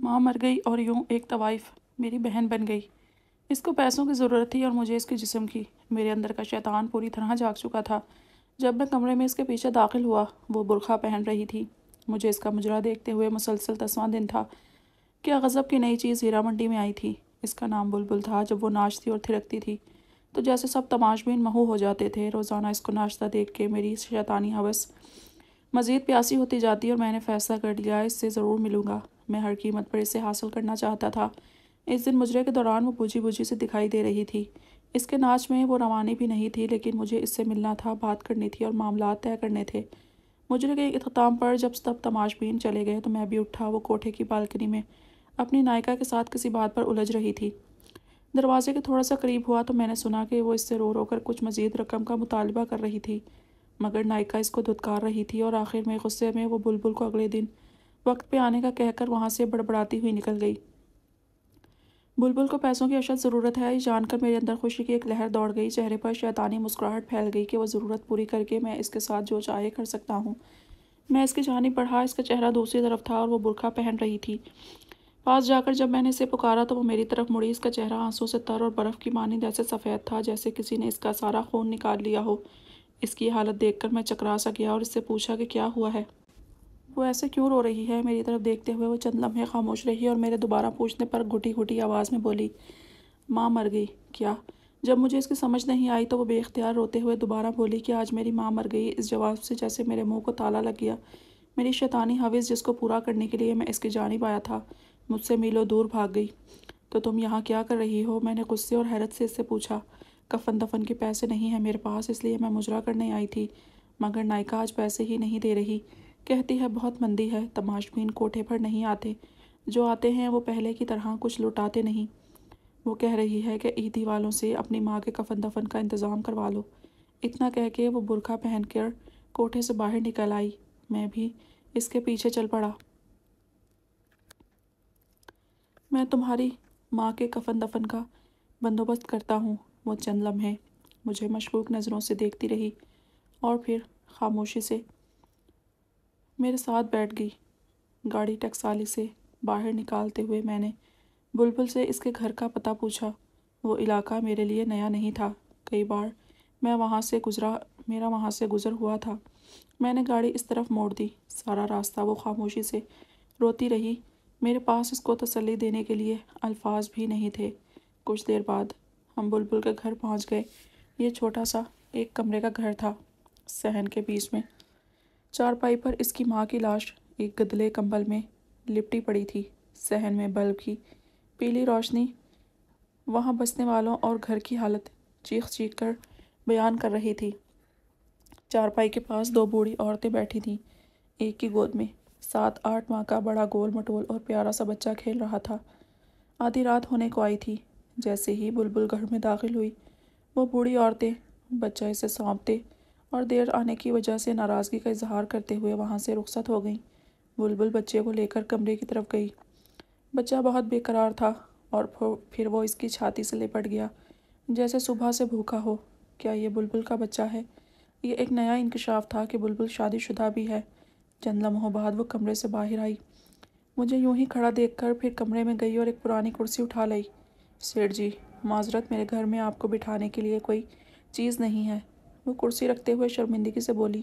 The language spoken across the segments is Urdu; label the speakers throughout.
Speaker 1: ماں مر گئی اور یوں ایک طوائف میری بہن بن گئی۔ اس کو پیسوں کی ضرورت تھی اور مجھے اس کے جسم کی۔ میرے اندر کا شیطان پوری طرح جاگ چکا تھا۔ جب میں کمرے میں اس کے پیچھے داخل ہوا، وہ برقع پہن رہی تھی۔ مجھے اس کا مجرا دیکھتے ہوئے مسلسل 10واں دن تھا۔ کیا غضب کی نئی چیز ہیرا منڈی میں آئی تھی۔ اس کا نام بلبل تھا۔ جب وہ ناچتی اور تھرکتی تھی تو جیسے سب تماشبین محو ہو جاتے تھے۔ روزانہ اس کو ناچتا دیکھ کے میری شیطانی ہوس مزید پیاسی ہوتی جاتی اور میں نے فیصلہ کر لیا اس سے ضرور ملوں گا۔ میں ہر قیمت پر اسے حاصل کرنا چاہتا تھا۔ اس دن مجرے کے دوران وہ بجھی بجھی سے دکھائی دے رہی تھی۔ اس کے ناچ میں وہ روانی بھی نہیں تھی، لیکن مجھے اس سے ملنا تھا، بات کرنی تھی اور معاملات طے کرنے تھے۔ مجرے کے اختتام پر جب سب تماشبین چلے گئے تو میں بھی اٹھا۔ وہ کوٹھے کی بالکنی میں اپنی نائکا کے ساتھ کسی بات پر الجھ رہی تھی۔ دروازے کے تھوڑا سا قریب ہوا تو میں نے سنا کہ وہ اس سے رو رو کر کچھ مزید رقم کا مطالبہ کر رہی تھی، مگر نائکا اس کو دھتکار رہی تھی اور آخر میں غصے میں وہ بلبل کو اگلے دن وقت پہ آنے کا کہہ کر وہاں سے بڑبڑاتی ہوئی نکل گئی۔ بلبل کو پیسوں کی اشد ضرورت ہے، یہ جان کر میرے اندر خوشی کی ایک لہر دوڑ گئی۔ چہرے پر شیطانی مسکراہٹ پھیل گئی کہ وہ ضرورت پوری کر کے میں اس کے ساتھ جو چاہے کر سکتا ہوں۔ میں اس کی جانب بڑھا۔ اس کا چہرہ دوسری طرف تھا اور وہ برقع پہن رہی تھی۔ پاس جا کر جب میں نے اسے پکارا تو وہ میری طرف مڑی۔ اس کا چہرہ آنسوں سے تر اور برف کی مانند ایسے سفید تھا جیسے کسی نے اس کا سارا خون نکال لیا ہو۔ اس کی حالت دیکھ کر میں چکرا سا گیا اور اس سے پوچھا کہ کیا ہوا ہے؟ وہ ایسے کیوں رو رہی ہے؟ میری طرف دیکھتے ہوئے وہ چند لمحے خاموش رہی اور میرے دوبارہ پوچھنے پر گھٹی گھٹی آواز میں بولی، ماں مر گئی۔ کیا؟ جب مجھے اس کی سمجھ نہیں آئی تو وہ بے اختیار روتے ہوئے دوبارہ بولی کہ آج میری ماں مر گئی۔ اس جواب سے جیسے میرے منہ کو تالا لگ گیا۔ میری شیطانی ہوس جس کو پورا کرنے کے لیے میں اس کی جانب آیا تھا، مجھ سے میلوں دور بھاگ گئی۔ تو تم یہاں کیا کر رہی ہو؟ میں نے غصے اور حیرت سے اس سے پوچھا۔ کفن دفن کے پیسے نہیں ہیں میرے پاس، اس لیے میں مجرا کرنے آئی تھی، مگر نائکا آج پیسے ہی نہیں دے رہی۔ کہتی ہے بہت مندی ہے، تماشبین کوٹھے پر نہیں آتے، جو آتے ہیں وہ پہلے کی طرح کچھ لٹاتے نہیں۔ وہ کہہ رہی ہے کہ عیدی والوں سے اپنی ماں کے کفن دفن کا انتظام کروا لو۔ اتنا کہہ کے وہ برقع پہن کر کوٹھے سے باہر نکل آئی۔ میں بھی اس کے پیچھے چل پڑا۔ میں تمہاری ماں کے کفن دفن کا بندوبست کرتا ہوں۔ وہ چند لمحے مجھے مشکوک نظروں سے دیکھتی رہی اور پھر خاموشی سے میرے ساتھ بیٹھ گئی۔ گاڑی ٹکسالی سے باہر نکالتے ہوئے میں نے بلبل سے اس کے گھر کا پتہ پوچھا۔ وہ علاقہ میرے لیے نیا نہیں تھا، کئی بار میرا وہاں سے گزر ہوا تھا۔ میں نے گاڑی اس طرف موڑ دی۔ سارا راستہ وہ خاموشی سے روتی رہی۔ میرے پاس اس کو تسلی دینے کے لیے الفاظ بھی نہیں تھے۔ کچھ دیر بعد ہم بلبل کے گھر پہنچ گئے۔ یہ چھوٹا سا ایک کمرے کا گھر تھا۔ صحن کے بیچ میں چارپائی پر اس کی ماں کی لاش ایک گدلے کمبل میں لپٹی پڑی تھی۔ صحن میں بلب کی پیلی روشنی وہاں بسنے والوں اور گھر کی حالت چیخ چیخ کر بیان کر رہی تھی۔ چارپائی کے پاس دو بوڑھی عورتیں بیٹھی تھیں، ایک کی گود میں 7-8 ماہ کا بڑا گول مٹول اور پیارا سا بچہ کھیل رہا تھا۔ آدھی رات ہونے کو آئی تھی۔ جیسے ہی بلبل گھر میں داخل ہوئی، وہ بوڑھی عورتیں بچہ اسے سونپتے اور دیر آنے کی وجہ سے ناراضگی کا اظہار کرتے ہوئے وہاں سے رخصت ہو گئیں۔ بلبل بچے کو لے کر کمرے کی طرف گئی۔ بچہ بہت بے قرار تھا اور پھر وہ اس کی چھاتی سے لپٹ گیا جیسے صبح سے بھوکا ہو۔ کیا یہ بلبل کا بچہ ہے؟ یہ ایک نیا انکشاف تھا کہ بلبل شادی شدہ بھی ہے۔ چند لمحوں بعد وہ کمرے سے باہر آئی، مجھے یوں ہی کھڑا دیکھ کر پھر کمرے میں گئی اور ایک پرانی کرسی اٹھا لائی۔ سیٹھ جی، معذرت، میرے گھر میں آپ کو بٹھانے کے لیے کوئی چیز نہیں ہے۔ وہ کرسی رکھتے ہوئے شرمندگی سے بولی۔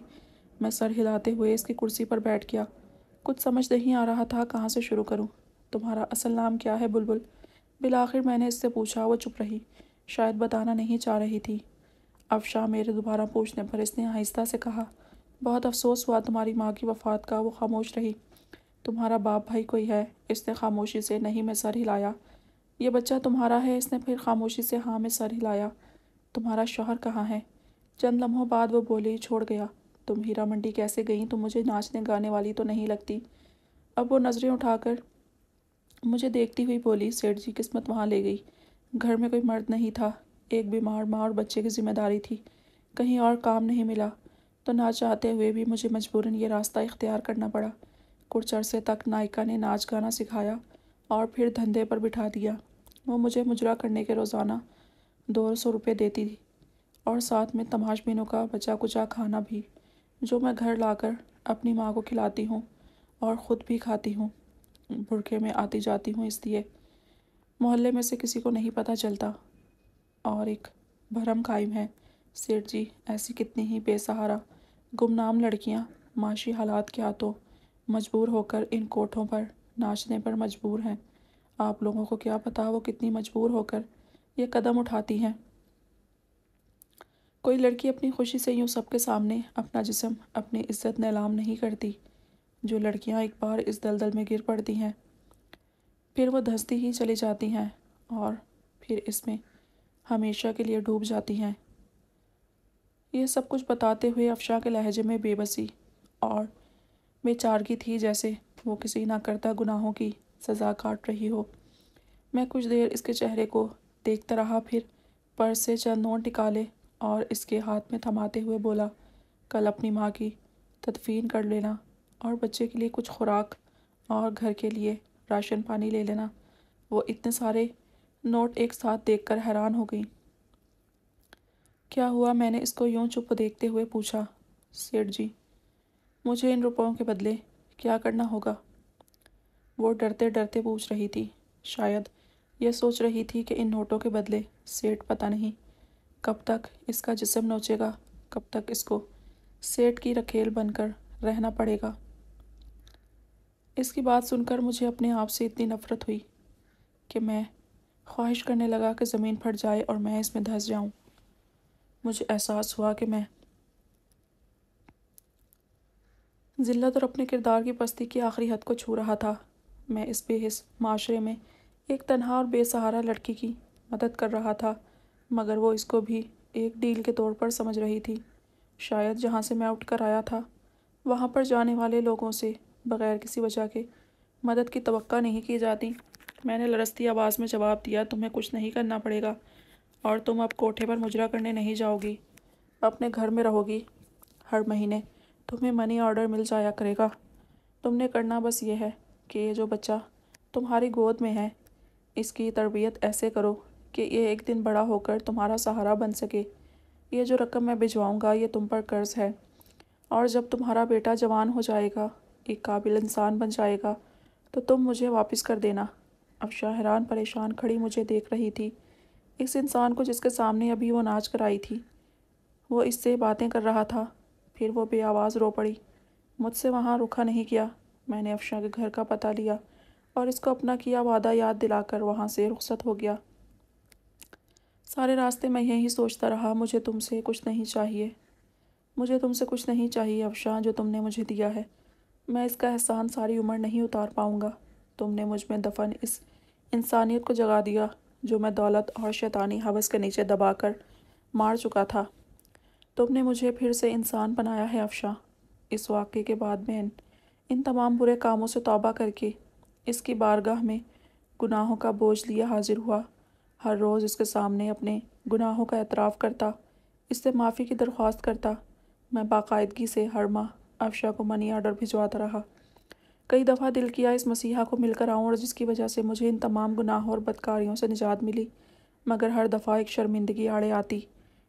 Speaker 1: میں سر ہلاتے ہوئے اس کی کرسی پر بیٹھ گیا۔ کچھ سمجھ نہیں آ رہا تھا کہاں سے شروع کروں۔ تمہارا اصل نام کیا ہے بلبل؟ بالآخر میں نے اس سے پوچھا۔ وہ چپ رہی، شاید بتانا نہیں چاہ رہی تھی۔ افشاں میرے دوبارہ پوچھنے پر اس نے آہستہ سے کہا، بہت افسوس ہوا تمہاری ماں کی وفات کا۔ وہ خاموش رہی۔ تمہارا باپ بھائی کوئی ہے؟ اس نے خاموشی سے نہیں میں سر ہلایا۔ یہ بچہ تمہارا ہے؟ اس نے پھر خاموشی سے ہاں میں سر ہلایا۔ تمہارا شوہر کہاں ہے؟ چند لمحوں بعد وہ بولی، چھوڑ گیا۔ تم ہیرا منڈی کیسے گئیں؟ تم مجھے ناچنے گانے والی تو نہیں لگتی۔ اب وہ نظریں اٹھا کر مجھے دیکھتی ہوئی بولی، سیٹھ جی قسمت وہاں لے گئی۔ گھر میں کوئی مرد نہیں تھا، ایک بیمار ماں اور بچے کی ذمہ داری تھی، کہیں اور کام نہیں ملا، تو نہ چاہتے ہوئے بھی مجھے مجبوراً یہ راستہ اختیار کرنا پڑا۔ کچھ عرصے تک نائکا نے ناچ گانا سکھایا اور پھر دھندے پر بٹھا دیا۔ وہ مجھے مجرا کرنے کے روزانہ 200 روپے دیتی تھی اور ساتھ میں تماشبینوں کا بچا کچا کھانا بھی، جو میں گھر لا کر اپنی ماں کو کھلاتی ہوں اور خود بھی کھاتی ہوں۔ برقعے میں آتی جاتی ہوں، اس لیے محلے میں سے کسی کو نہیں پتہ چلتا، اور ایک بھرم قائم ہے۔ سیٹھ جی، ایسی کتنی ہی بے سہارا گمنام لڑکیاں معاشی حالات کے ہاتھوں مجبور ہو کر ان کوٹھوں پر ناچنے پر مجبور ہیں۔ آپ لوگوں کو کیا پتہ وہ کتنی مجبور ہو کر یہ قدم اٹھاتی ہیں۔ کوئی لڑکی اپنی خوشی سے یوں سب کے سامنے اپنا جسم، اپنی عزت نیلام نہیں کرتی۔ جو لڑکیاں ایک بار اس دلدل میں گر پڑتی ہیں، پھر وہ دھنستی ہی چلی جاتی ہیں اور پھر اس میں ہمیشہ کے لیے ڈوب جاتی ہیں۔ یہ سب کچھ بتاتے ہوئے افشاں کے لہجے میں بے بسی اور بے چارگی تھی، جیسے وہ کسی نہ کرتا گناہوں کی سزا کاٹ رہی ہو۔ میں کچھ دیر اس کے چہرے کو دیکھتا رہا، پھر پرس سے چند نوٹ نکالے اور اس کے ہاتھ میں تھماتے ہوئے بولا، کل اپنی ماں کی تدفین کر لینا اور بچے کے لیے کچھ خوراک اور گھر کے لیے راشن پانی لے لینا۔ وہ اتنے سارے نوٹ ایک ساتھ دیکھ کر حیران ہو گئی۔ کیا ہوا؟ میں نے اس کو یوں چپ دیکھتے ہوئے پوچھا۔ سیٹھ جی، مجھے ان روپوں کے بدلے کیا کرنا ہوگا؟ وہ ڈرتے ڈرتے پوچھ رہی تھی۔ شاید یہ سوچ رہی تھی کہ ان نوٹوں کے بدلے سیٹھ پتہ نہیں کب تک اس کا جسم نوچے گا، کب تک اس کو سیٹھ کی رکھیل بن کر رہنا پڑے گا۔ اس کی بات سن کر مجھے اپنے آپ سے اتنی نفرت ہوئی کہ میں خواہش کرنے لگا کہ زمین پھٹ جائے اور میں اس میں دھنس جاؤں۔ مجھے احساس ہوا کہ میں ذلت اور اپنے کردار کی پستی کی آخری حد کو چھو رہا تھا۔ میں اس بے حس معاشرے میں ایک تنہا اور بے سہارا لڑکی کی مدد کر رہا تھا، مگر وہ اس کو بھی ایک ڈیل کے طور پر سمجھ رہی تھی۔ شاید جہاں سے میں اٹھ کر آیا تھا، وہاں پر جانے والے لوگوں سے بغیر کسی وجہ کے مدد کی توقع نہیں کی جاتی۔ میں نے لرزتی آواز میں جواب دیا، تمہیں کچھ نہیں کرنا پڑے گا اور تم اب کوٹھے پر مجرا کرنے نہیں جاؤ گی، اپنے گھر میں رہو گی۔ ہر مہینے تمہیں منی آرڈر مل جایا کرے گا۔ تم نے کرنا بس یہ ہے کہ یہ جو بچہ تمہاری گود میں ہے، اس کی تربیت ایسے کرو کہ یہ ایک دن بڑا ہو کر تمہارا سہارا بن سکے۔ یہ جو رقم میں بھجواؤں گا یہ تم پر قرض ہے، اور جب تمہارا بیٹا جوان ہو جائے گا، ایک قابل انسان بن جائے گا، تو تم مجھے واپس کر دینا۔ افشاں حیران پریشان کھڑی مجھے دیکھ رہی تھی، اس انسان کو جس کے سامنے ابھی وہ ناچ کر آئی تھی۔ وہ اس سے باتیں کر رہا تھا، پھر وہ بے آواز رو پڑی۔ مجھ سے وہاں رکا نہیں گیا۔ میں نے افشاں کے گھر کا پتہ لیا اور اس کو اپنا کیا وعدہ یاد دلا کر وہاں سے رخصت ہو گیا۔ سارے راستے میں یہی سوچتا رہا، مجھے تم سے کچھ نہیں چاہیے، مجھے تم سے کچھ نہیں چاہیے افشاں، جو تم نے مجھے دیا ہے میں اس کا احسان ساری عمر نہیں اتار پاؤں گا۔ تم نے مجھ میں دفن اس انسانیت کو جگا دیا جو میں دولت اور شیطانی ہوس کے نیچے دبا کر مار چکا تھا۔ تم نے مجھے پھر سے انسان بنایا ہے افشاں۔ اس واقعے کے بعد میں ان تمام برے کاموں سے توبہ کر کے اس کی بارگاہ میں گناہوں کا بوجھ لیے حاضر ہوا۔ ہر روز اس کے سامنے اپنے گناہوں کا اعتراف کرتا، اس سے معافی کی درخواست کرتا۔ میں باقاعدگی سے ہر ماہ افشاں کو منی آرڈر بھجواتا رہا۔ کئی دفعہ دل کیا اس مسیحا کو مل کر آؤں اور جس کی وجہ سے مجھے ان تمام گناہوں اور بدکاریوں سے نجات ملی، مگر ہر دفعہ ایک شرمندگی آڑے آتی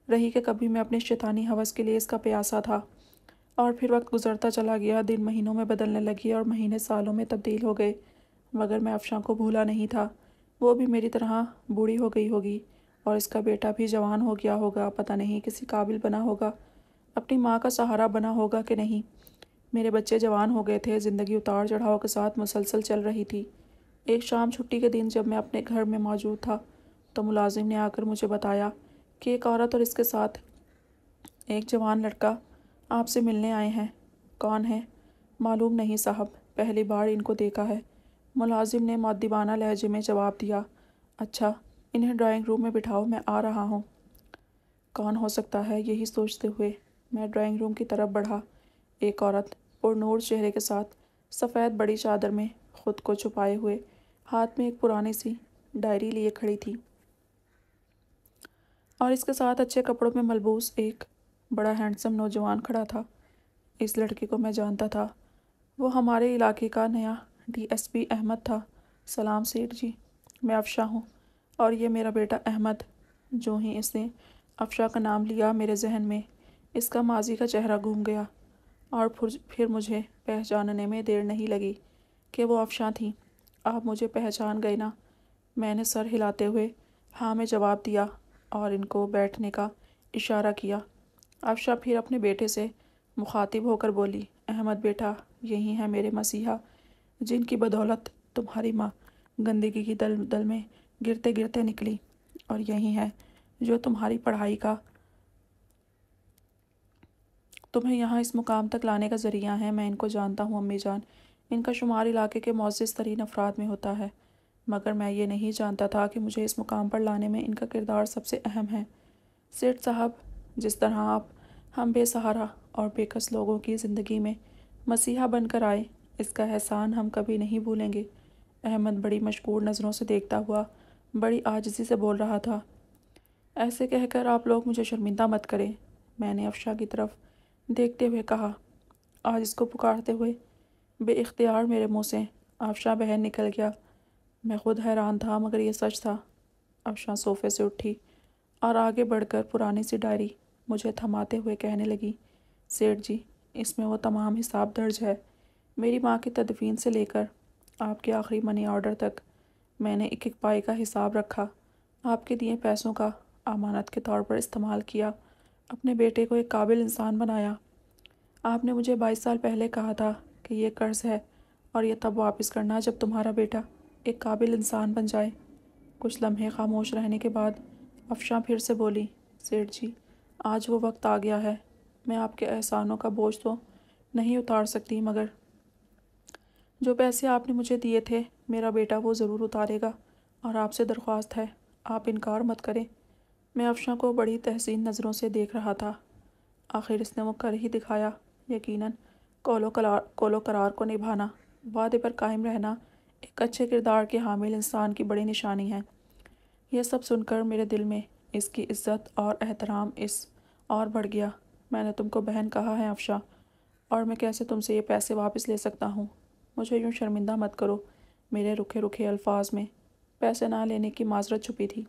Speaker 1: رہی کہ کبھی میں اپنے شیطانی ہوس کے لیے اس کا پیاسا تھا۔ اور پھر وقت گزرتا چلا گیا، دن مہینوں میں بدلنے لگے اور مہینے سالوں میں تبدیل ہو گئے، مگر میں افشاں کو بھولا نہیں تھا۔ وہ بھی میری طرح بوڑھی ہو گئی ہوگی اور اس کا بیٹا بھی جوان ہو گیا ہوگا، پتہ نہیں کسی قابل بنا ہوگا، اپنی ماں کا سہارا بنا ہوگا کہ نہیں۔ میرے بچے جوان ہو گئے تھے، زندگی اتار چڑھاؤ کے ساتھ مسلسل چل رہی تھی۔ ایک شام چھٹی کے دن جب میں اپنے گھر میں موجود تھا تو ملازم نے آ کر مجھے بتایا کہ ایک عورت اور اس کے ساتھ ایک جوان لڑکا آپ سے ملنے آئے ہیں۔ کون ہے؟ معلوم نہیں صاحب، پہلی بار ان کو دیکھا ہے، ملازم نے مؤدبانہ لہجے میں جواب دیا۔ اچھا، انہیں ڈرائنگ روم میں بٹھاؤ، میں آ رہا ہوں۔ کون ہو سکتا ہے؟ یہی سوچتے ہوئے میں ڈرائنگ روم کی طرف بڑھا۔ ایک عورت پرنور چہرے کے ساتھ سفید بڑی چادر میں خود کو چھپائے ہوئے ہاتھ میں ایک پرانی سی ڈائری لیے کھڑی تھی، اور اس کے ساتھ اچھے کپڑوں میں ملبوس ایک بڑا ہینڈسم نوجوان کھڑا تھا۔ اس لڑکے کو میں جانتا تھا، وہ ہمارے علاقے کا نیا ڈی ایس پی احمد تھا۔ سلام سیٹھ جی، میں افشاں ہوں اور یہ میرا بیٹا احمد۔ جو ہی اس نے افشاں کا نام لیا، میرے ذہن میں اس کا ماضی کا چہرہ گھوم گیا اور پھر مجھے پہچاننے میں دیر نہیں لگی کہ وہ افشاں تھیں۔ آپ مجھے پہچان گئے نا؟ میں نے سر ہلاتے ہوئے ہاں میں جواب دیا اور ان کو بیٹھنے کا اشارہ کیا۔ افشا پھر اپنے بیٹے سے مخاطب ہو کر بولی، احمد بیٹا، یہی ہے میرے مسیحا جن کی بدولت تمہاری ماں گندگی کی دل دل میں گرتے گرتے نکلی، اور یہی ہے جو تمہاری پڑھائی کا تمہیں یہاں اس مقام تک لانے کا ذریعہ ہے۔ میں ان کو جانتا ہوں امی جان، ان کا شمار علاقے کے معزز ترین افراد میں ہوتا ہے، مگر میں یہ نہیں جانتا تھا کہ مجھے اس مقام پر لانے میں ان کا کردار سب سے اہم ہے۔ سیٹھ صاحب، جس طرح آپ ہم بے سہارا اور بے کس لوگوں کی زندگی میں مسیحا بن کر آئے، اس کا احسان ہم کبھی نہیں بھولیں گے۔ احمد بڑی مشکور نظروں سے دیکھتا ہوا بڑی عاجزی سے بول رہا تھا۔ ایسے کہہ کر آپ لوگ مجھے شرمندہ مت کریں، میں نے افشا کی طرف دیکھتے ہوئے کہا۔ آج اس کو پکارتے ہوئے بے اختیار میرے منہ سے افشا بہن نکل گیا۔ میں خود حیران تھا، مگر یہ سچ تھا۔ افشا صوفے سے اٹھی اور آگے بڑھ کر پرانی سی ڈائری مجھے تھماتے ہوئے کہنے لگی، سیٹھ جی، اس میں وہ تمام حساب درج ہے۔ میری ماں کی تدفین سے لے کر آپ کے آخری منی آرڈر تک میں نے ایک ایک پائی کا حساب رکھا، آپ کے دیے پیسوں کا امانت کے طور پر استعمال کیا، اپنے بیٹے کو ایک قابل انسان بنایا۔ آپ نے مجھے 22 سال پہلے کہا تھا کہ یہ قرض ہے اور یہ تب واپس کرنا جب تمہارا بیٹا ایک قابل انسان بن جائے۔ کچھ لمحے خاموش رہنے کے بعد افشاں پھر سے بولی، سیٹھ جی، آج وہ وقت آ گیا ہے۔ میں آپ کے احسانوں کا بوجھ تو نہیں اتار سکتی، مگر جو پیسے آپ نے مجھے دیے تھے میرا بیٹا وہ ضرور اتارے گا، اور آپ سے درخواست ہے آپ انکار مت کریں۔ میں افشاں کو بڑی تحسین نظروں سے دیکھ رہا تھا۔ آخر اس نے وہ کر ہی دکھایا۔ یقیناً قول و قرار کو نبھانا، وعدے پر قائم رہنا ایک اچھے کردار کے حامل انسان کی بڑی نشانی ہے۔ یہ سب سن کر میرے دل میں اس کی عزت اور احترام اس اور بڑھ گیا۔ میں نے تم کو بہن کہا ہے افشا، اور میں کیسے تم سے یہ پیسے واپس لے سکتا ہوں؟ مجھے یوں شرمندہ مت کرو۔ میرے رکھے رکھے الفاظ میں پیسے نہ لینے کی معذرت چھپی تھی،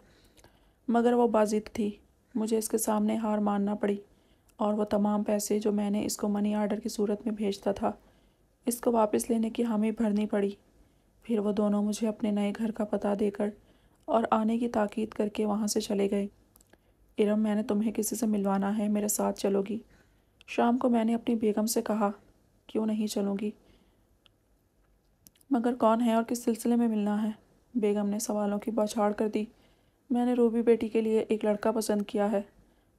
Speaker 1: مگر وہ بازید تھی۔ مجھے اس کے سامنے ہار ماننا پڑی، اور وہ تمام پیسے جو میں نے اس کو منی آرڈر کی صورت میں بھیجتا تھا اس کو واپس لینے کی حامی بھرنی پڑی۔ پھر وہ دونوں مجھے اپنے نئے گھر کا پتہ دے کر اور آنے کی تاکید کر کے وہاں سے چلے گئے۔ ارم، میں نے تمہیں کسی سے ملوانا ہے، میرے ساتھ چلو گی؟ شام کو میں نے اپنی بیگم سے کہا، کیوں نہیں چلوں گی، مگر کون ہے اور کس سلسلے میں ملنا ہے؟ بیگم نے سوالوں کی بوچھاڑ کر دی۔ میں نے روبی بیٹی کے لیے ایک لڑکا پسند کیا ہے،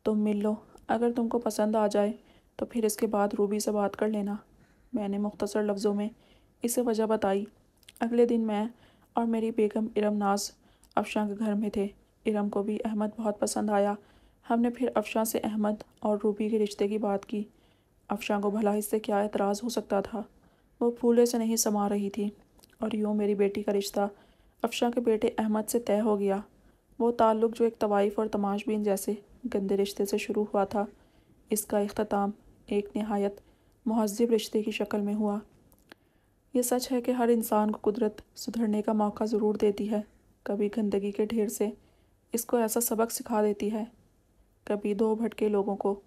Speaker 1: تم مل لو، اگر تم کو پسند آ جائے تو پھر اس کے بعد روبی سے بات کر لینا۔ میں نے مختصر لفظوں میں اسے وجہ بتائی۔ اگلے دن میں اور میری بیگم ارم ناز افشاں کے گھر میں تھے۔ ارم کو بھی احمد بہت پسند آیا۔ ہم نے پھر افشاں سے احمد اور روبی کے رشتے کی بات کی۔ افشاں کو بھلا اس سے کیا اعتراض ہو سکتا تھا؟ وہ پھولے سے نہیں سما رہی تھی، اور یوں میری بیٹی کا رشتہ افشاں کے بیٹے احمد سے طے ہو گیا۔ وہ تعلق جو ایک طوائف اور تماش بین جیسے گندے رشتے سے شروع ہوا تھا، اس کا اختتام ایک نہایت مہذب رشتے کی شکل میں ہوا۔ یہ سچ ہے کہ ہر انسان کو قدرت سدھرنے کا موقع ضرور دیتی ہے۔ کبھی گندگی کے ڈھیر سے اس کو ایسا سبق سکھا دیتی ہے، کبھی دو بھٹکے لوگوں کو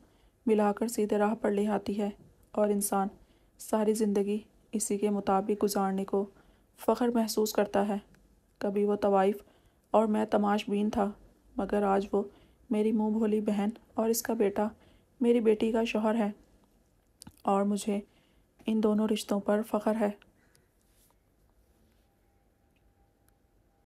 Speaker 1: ملا کر سیدھے راہ پر لے آتی ہے، اور انسان ساری زندگی اسی کے مطابق گزارنے کو فخر محسوس کرتا ہے۔ کبھی وہ طوائف اور میں تماش بین تھا، مگر آج وہ میری منہ بھولی بہن اور اس کا بیٹا میری بیٹی کا شوہر ہے، اور مجھے ان دونوں رشتوں پر فخر ہے۔